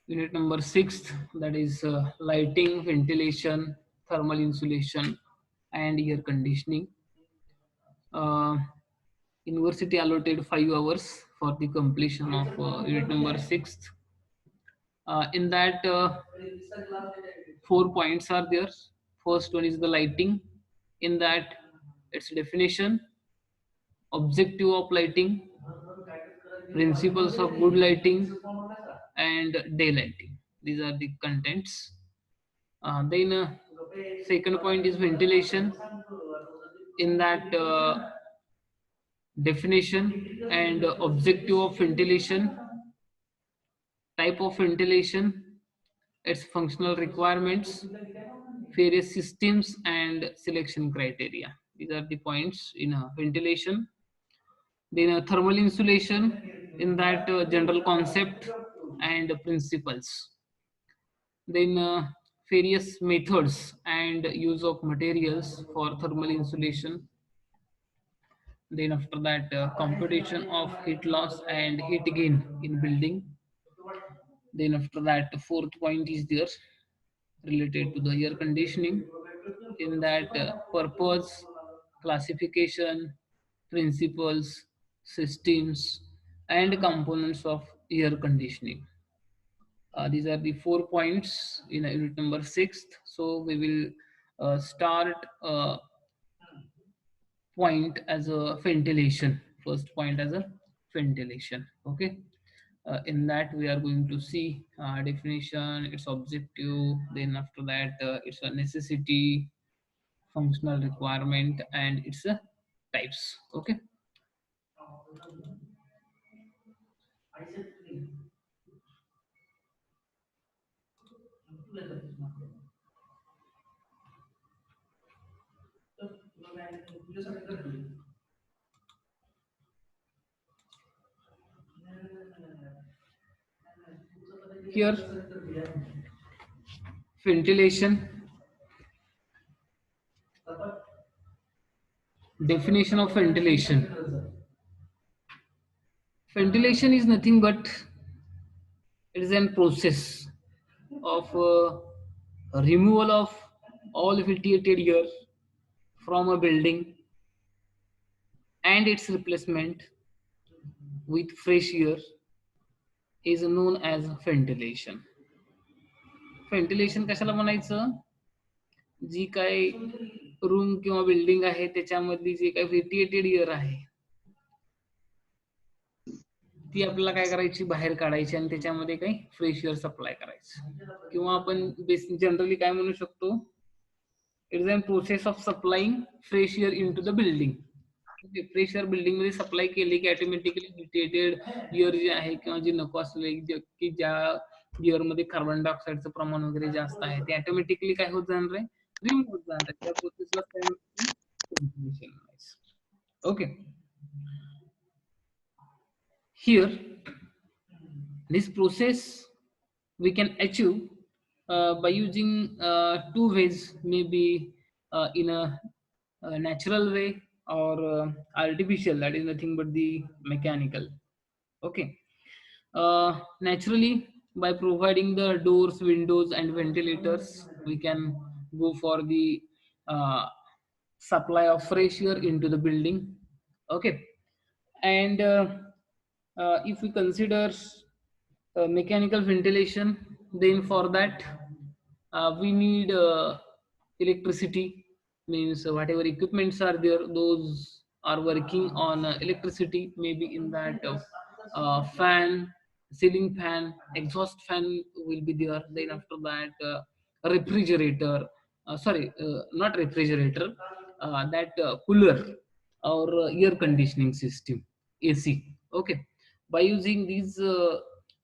Unit number 6, that is lighting, ventilation, thermal insulation, and air conditioning. Uh, University allotted 5 hours for the completion of unit number 6. In that, 4 points are there. First one is the lighting. In that, its definition, objective of lighting, principles of good lighting, and daylighting. These are the contents. Then second point is ventilation. In that, definition and objective of ventilation, type of ventilation, its functional requirements, various systems and selection criteria. These are the points in ventilation. Then thermal insulation, in that general concept and principles. Then various methods and use of materials for thermal insulation. Then after that, computation of heat loss and heat gain in building. Then after that, the fourth point is there related to the air conditioning. In that, purpose, classification, principles, systems, and components of air conditioning. These are the 4 points in unit number 6. So we will start point as a ventilation. First point as a ventilation. Okay. In that we are going to see definition, its objective, then after that it's a necessity, functional requirement, and its a types. Okay. Here, ventilation, definition of ventilation. Ventilation is nothing but it is a process of removal of all vitiated air from a building and its replacement with fresh air is known as ventilation. Ventilation कशाला म्हणायचं, जी काय room किंवा building आहे त्याच्यामधली जी काय ventilated air आहे ती आपल्याला काय करायची, बाहेर काढायची आणि त्याच्यामध्ये काही फ्रेश एअर सप्लाय करायचं. किंवा आपण जनरली काय म्हणू शकतो, it is a process of supplying fresh air in to the building. Fresh air building मध्ये सप्लाय केली की ऑटोमॅटिकली व्हेंटिलेटेड एअर जे आहे किंवा जे नको असलेले की ज्या एअर मध्ये कार्बन डायऑक्साईडचं प्रमाण वगैरे जास्त आहे ते ऑटोमॅटिकली काय होत जाणार आहे, रिमूव्ह होत जाणार आहे. त्या प्रोसेसला काय व्हेंटिलेशन म्हणायचं. Okay. Here, this process we can achieve by using two ways, maybe in a natural way or artificial, that is nothing but the mechanical. Okay. Naturally, by providing the doors, windows, and ventilators, we can go for the uh, supply of fresh air into the building. Okay. And if we consider mechanical ventilation, then for that we need electricity, means whatever equipments are there, those are working on electricity, maybe in that fan, ceiling fan, exhaust fan will be there. Then after that, a refrigerator, not refrigerator, that cooler or air conditioning system, AC. Okay. By using these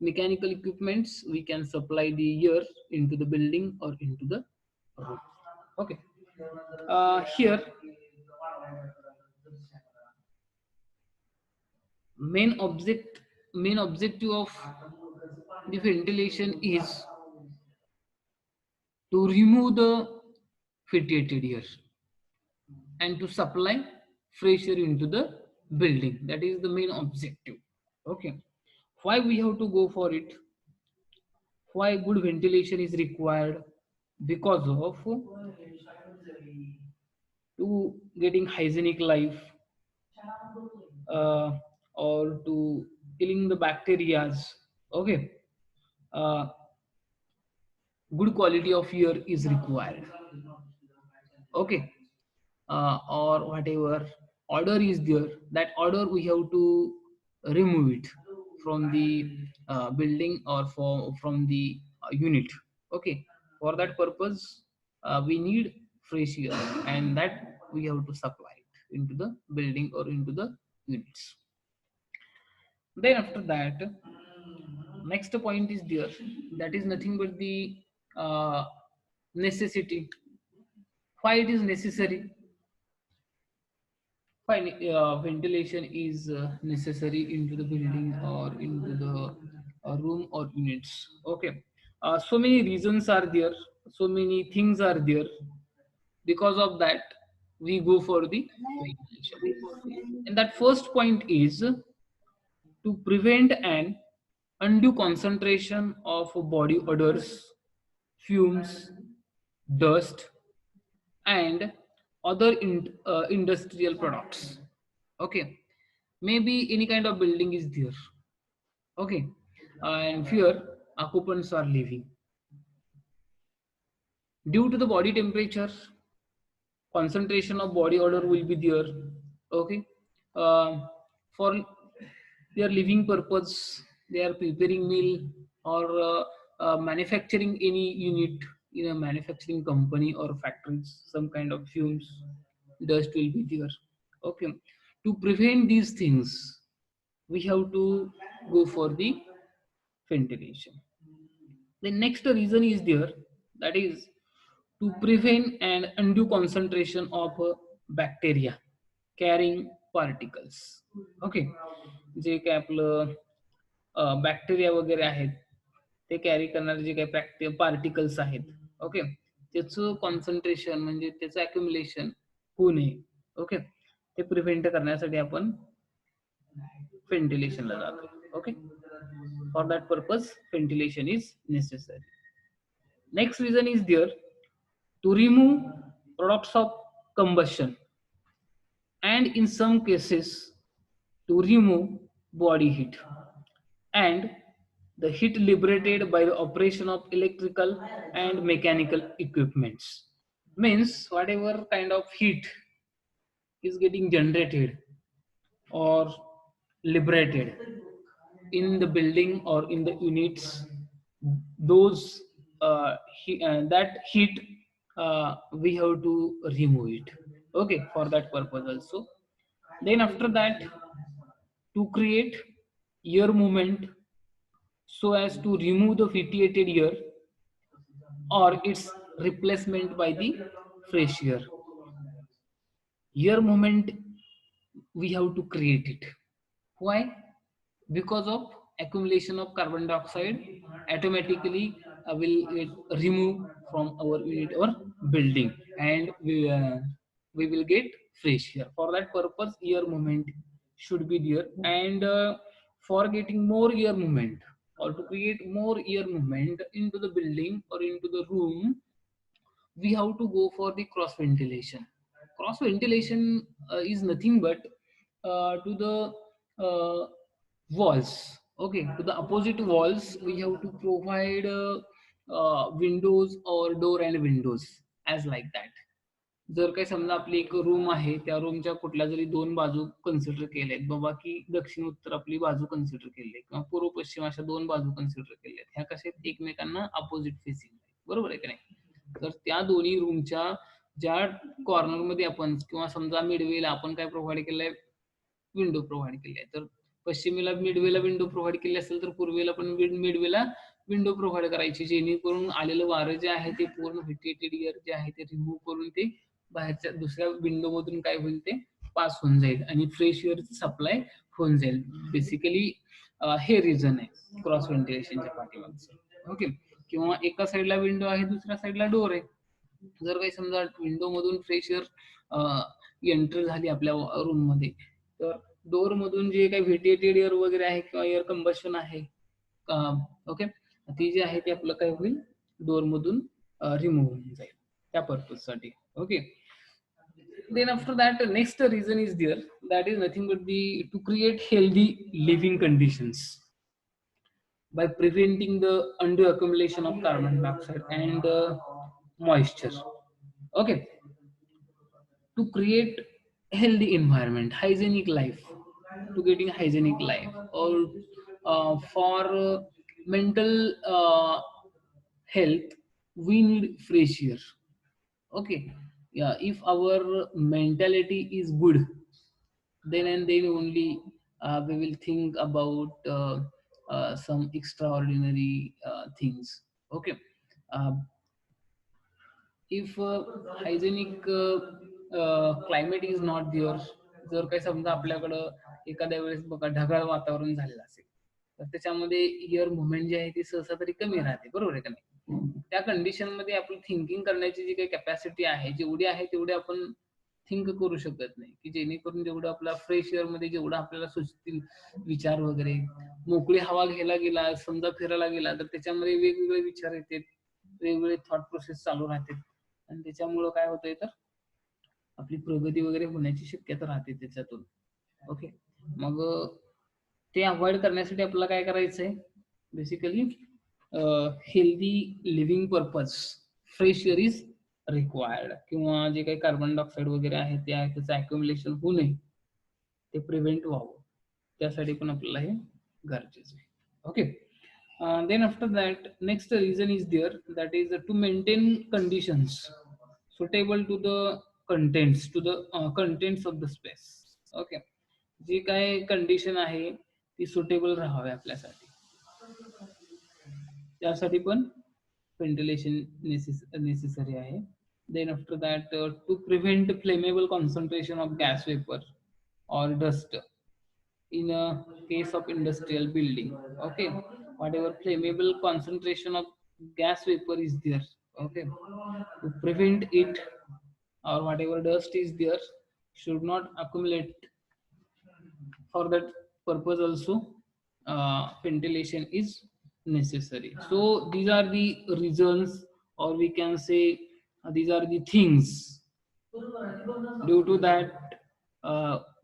mechanical equipments, we can supply the air into the building or into the room. Okay. Here, main object main objective of the ventilation is to remove the vitiated air and to supply fresh air into the building. That is the main objective. Okay. Why we have to go for it? Why good ventilation is required? Because of to getting hygienic life, uh, or to killing the bacterias. Okay, uh, good quality of air is required. Okay, or whatever order is there, that order we have to remove it from the building or from the unit. Okay, for that purpose we need fresh air, and that we have to supply it into the building or into the units. Then after that, next point is there, that is nothing but the uh, necessity. Why it is necessary? Fine, ventilation is necessary into the building or into the room or units. Okay, so many reasons are there, so many things are there. Because of that, we go for the ventilation. And that first point is to prevent an undue concentration of body odors, fumes, dust, and other industrial products. Okay, maybe any kind of building is there. Okay, and here occupants are living due to the body temperature, concentration of body odor will be there. Okay, uh, for their living purpose, they are preparing meal or manufacturing any unit in a manufacturing company or factories. Some kind of fumes, dust will be there. Okay, to prevent these things, we have to go for the ventilation. The next reason is there, that is to prevent an undue concentration of bacteria carrying particles. Okay, जे काय आपलं bacteria वगैरे आहेत, ते carry करणारे जे काही particles आहेत. Okay, त्याचं concentration म्हणजे त्याचं अक्युमुलेशन होऊ नये. ओके, ते प्रिव्हेंट करण्यासाठी आपण ventilation ला जातो. Okay, for that purpose ventilation is necessary. Next reason is there to remove products of combustion, and in some cases to remove body heat and the heat liberated by the operation of electrical and mechanical equipments. Means whatever kind of heat is getting generated or liberated in the building or in the units, those that heat we have to remove it. Okay, for that purpose also. Then after that, to create air movement so as to remove the vitiated air or its replacement by the fresh air. Air movement we have to create it. Why? Because of accumulation of carbon dioxide automatically will get removed from our unit or building, and we will get fresh air. For that purpose air movement should be there, and for getting more air movement or to create more air movement into the building or into the room, we have to go for the cross ventilation. Cross ventilation is nothing but to the walls. Okay, to the opposite walls we have to provide windows or door and windows as like that. जर काही समजा आपली एक room आहे, त्या रूमच्या कुठल्या जरी दोन बाजू कन्सिडर केल्या आहेत बाबा, की दक्षिण उत्तर आपली बाजू कन्सिडर केली आहे किंवा पूर्व पश्चिम अशा दोन बाजू कन्सिडर केल्या आहेत, ह्या कशा एकमेकांना अपोजिट फेसिंग, बरोबर आहे की नाही? तर त्या दोन्ही रूमच्या ज्या कॉर्नर मध्ये आपण किंवा समजा मिडवेला आपण काय प्रोव्हाइड केलंय, विंडो प्रोव्हाइड केली आहे, तर पश्चिमेला मिडवेला विंडो प्रोव्हाइड केली असेल तर पूर्वेला पण मिडवेला विंडो प्रोव्हाइड करायची, जेणेकरून आलेलं वारं जे आहे ते पूर्ण व्हिटिएटेड एअर जे आहे ते रिमूव्ह करून ते बाहेरच्या दुसऱ्या विंडो मधून काय होईल ते पास होऊन जाईल आणि फ्रेश एअर सप्लाय होऊन जाईल. बेसिकली हे रिझन आहे क्रॉस व्हेंटिलेशनच्या पाठीमागचं. ओके, किंवा एका साईडला विंडो आहे दुसऱ्या साईडला डोर आहे, जर काही समजा विंडो मधून फ्रेश एअर एंटर झाली आपल्या रूम मध्ये, तर डोर मधून जे काही व्हिटिएटेड एअर वगैरे आहे किंवा एअर कंबशन आहे, ओके, ती जी आहे ती आपलं काय होईल डोअर मधून रिमूव्ह होऊन जाईल त्या पर्पज साठी. Okay. Then after that, next reason is there, that is nothing but the to create healthy living conditions by preventing the undue accumulation of carbon dioxide and moisture. Okay, to create healthy environment, hygienic life, to getting hygienic life, or for mental health, we need fresh air. Okay, yeah, if our mentality is good, then and then only we will think about some extraordinary things. Okay, uh, if hygienic climate is not there, जर काही समजा आपल्याकडं एखाद्या वेळेस बघा ढगाळ वातावरण झालेलं असेल तर त्याच्यामध्ये एअर मुवमेंट जी आहे ती सहसा तरी कमी राहते, बरोबर आहे का नाही. त्या कंडिशन मध्ये आपली थिंकिंग करण्याची जी काही कॅपॅसिटी आहे जेवढी आहे तेवढी आपण थिंक करू शकत नाही, की जेणेकरून जेवढं आपला फ्रेश एअर मध्ये जेवढं आपल्याला सुचतील विचार वगैरे, मोकळी हवा घ्यायला गेला समजा फिरायला गेला तर त्याच्यामध्ये वेगवेगळे विचार येतात, वेगवेगळे थॉट प्रोसेस चालू राहते आणि त्याच्यामुळं काय होतंय तर आपली प्रगती वगैरे होण्याची शक्यता राहते त्याच्यातून. ओके, मग ते अवॉइड करण्यासाठी आपल्याला काय करायचंय basically healthy living purpose fresh air is required, किंवा जे काही कार्बन डायऑक्साईड वगैरे आहे ते आहे त्याचं अक्युमुलेशन होऊ नये, ते प्रिव्हेंट व्हावं, त्यासाठी पण आपल्याला हे गरजेचं आहे. Okay. Then after that, next reason is there, that is to maintain conditions suitable to the contents of the space. Okay, जी काय कंडिशन आहे ती सुटेबल राहावी आपल्यासाठी, त्यासाठी पण व्हेंटिलेशन नेसेसरी आहे. Then after that, to prevent flammable concentration of gas vapor or dust in a case of industrial building. Okay, whatever flammable concentration of gas vapor is there, okay, to prevent it, or whatever dust is there should not accumulate. For that purpose also ventilation is necessary. So these are the reasons, or we can say these are the things due to that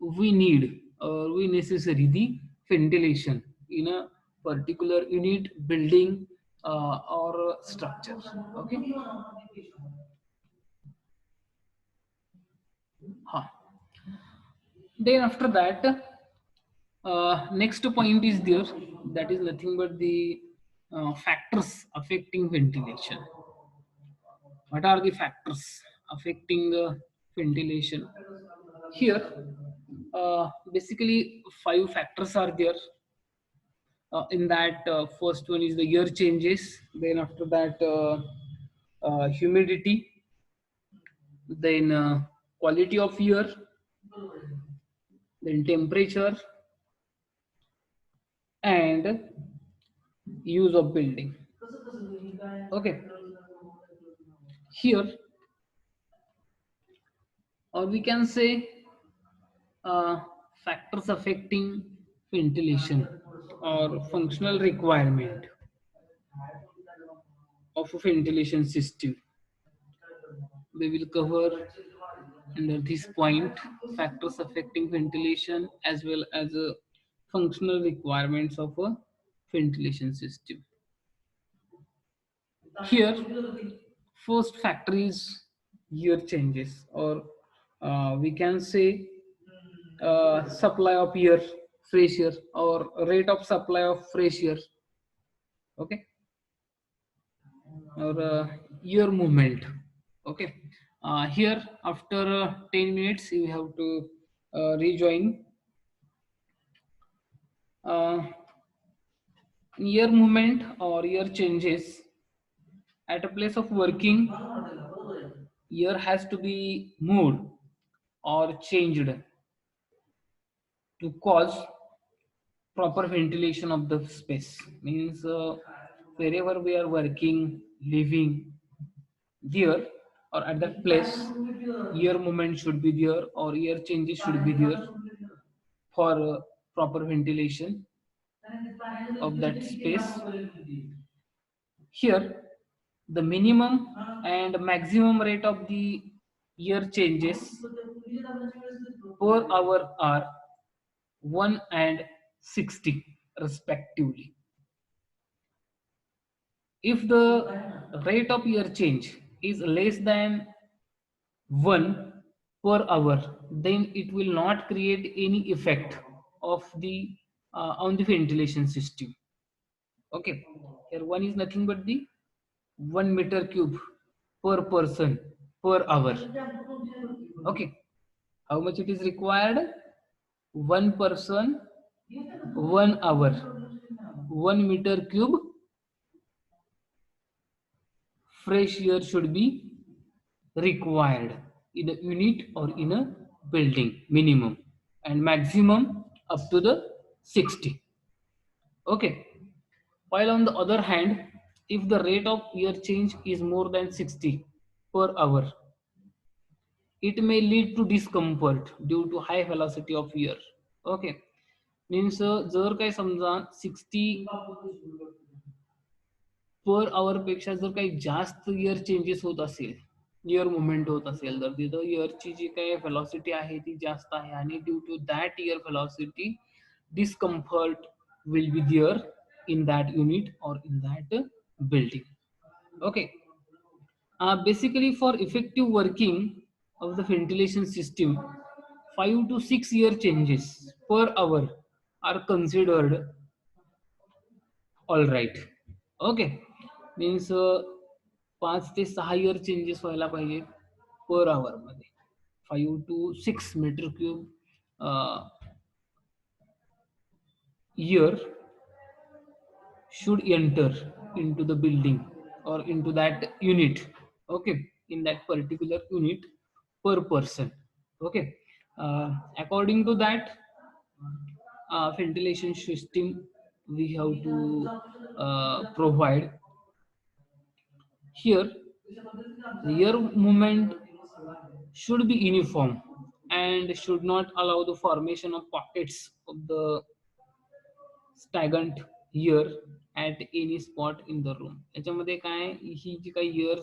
we need or we necessary the ventilation in a particular unit, building, or structure. Okay. Huh. Then after that, next point is there, that is nothing but the factors affecting ventilation. What are the factors affecting ventilation? Here, basically, 5 factors are there. In that, first one is the air changes. Then after that, humidity. Then quality of air. Then temperature and use of building. Okay. Here, or we can say factors affecting ventilation or functional requirement of a ventilation system. We will cover under this point factors affecting ventilation as well as functional requirements of a ventilation system. Here, first factor is air changes, or we can say supply of air, fresh air, or rate of supply of fresh air. Okay, or air movement. Okay, here after 10 minutes you have to rejoin. Uh, Air movement or air changes at a place of working, air has to be moved or changed to cause proper ventilation of the space. Means wherever we are working, living, there or at that place, air movement should be there or air changes should be there for proper ventilation of that space. Here the minimum and maximum rate of the year changes per hour are 1 and 60 respectively. If the rate of year change is less than 1 per hour, then it will not create any effect of the on the ventilation system. Okay, here 1 is nothing but the 1 meter cube per person per hour. Okay, how much it is required? 1 person 1 hour, 1 meter cube fresh air should be required in a unit or in a building, minimum, and maximum up to the 60. Okay, while on the other hand, if the rate of air change is more than 60 per hour, it may lead to discomfort due to high velocity of air. Okay, means जर काही समजा 60 per hour पेक्षा जर काही जास्त air changes होत असेल, air movement होत असेल, तर तिथं एअरची जी काही व्हेलॉसिटी आहे ती जास्त आहे आणि due to that air velocity discomfort will be there in that unit or in that building. Okay, basically for effective working of the ventilation system, 5 to 6 year changes per hour are considered all right. Okay, means 5 ते 6 year changes व्हायला पाहिजे per hour मध्ये. 5 to 6 metre cube year should enter into the building or into that unit. Okay, in that particular unit per person. Okay, according to that ventilation system we have to provide. Here the air movement should be uniform and should not allow the formation of pockets of the stagnant air at any spot in the room. याच्यामध्ये काय ही जी काही air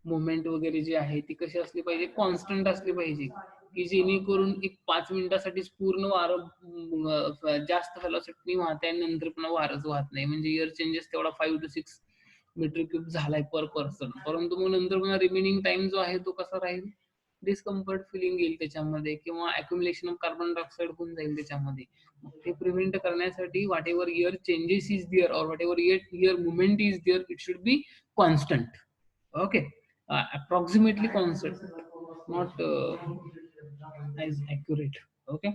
movement वगैरे जी आहे ती कशी असली पाहिजे, constant असली पाहिजे, की जेणेकरून एक 5 मिनिटासाठीच पूर्ण वारं जास्त व्हेलॉसिटी वाहते आणि नंतर पुन्हा वारच वाहत नाही, म्हणजे एअर चेंजेस तेवढा 5 to 6 मीटर क्यूब झालाय पर पर्सन, परंतु मग नंतर पुन्हा रिमेनिंग टाइम जो आहे तो कसा राहील, डिस्कम्फर्ट फिलिंग येईल त्याच्यामध्ये किंवा अक्युमुलेशन ऑफ कार्बन डायऑक्साईड होऊन जाईल त्याच्यामध्ये. ते प्रिव्हेंट करण्यासाठी whatever air changes is there or whatever air movement is there, it should be constant. Okay, approximately constant, not as accurate. Okay,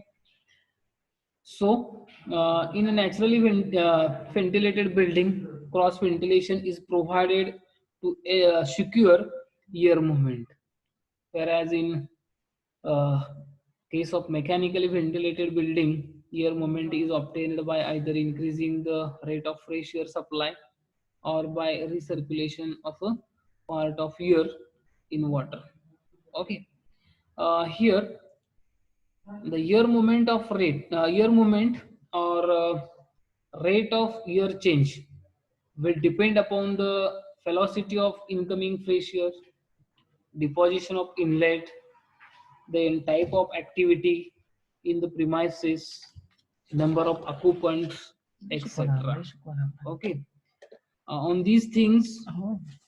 so in a naturally ventilated building, cross ventilation is provided to secure air movement, whereas in case of mechanically ventilated building, air movement is obtained by either increasing the rate of fresh air supply or by recirculation of a part of air in water. Okay, here the air movement or rate of air change will depend upon the velocity of incoming fresh air, deposition of inlet, then type of activity in the premises, number of occupants, etc. Okay, on these things,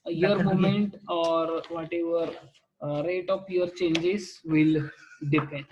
air movement or whatever rate of air changes will depend.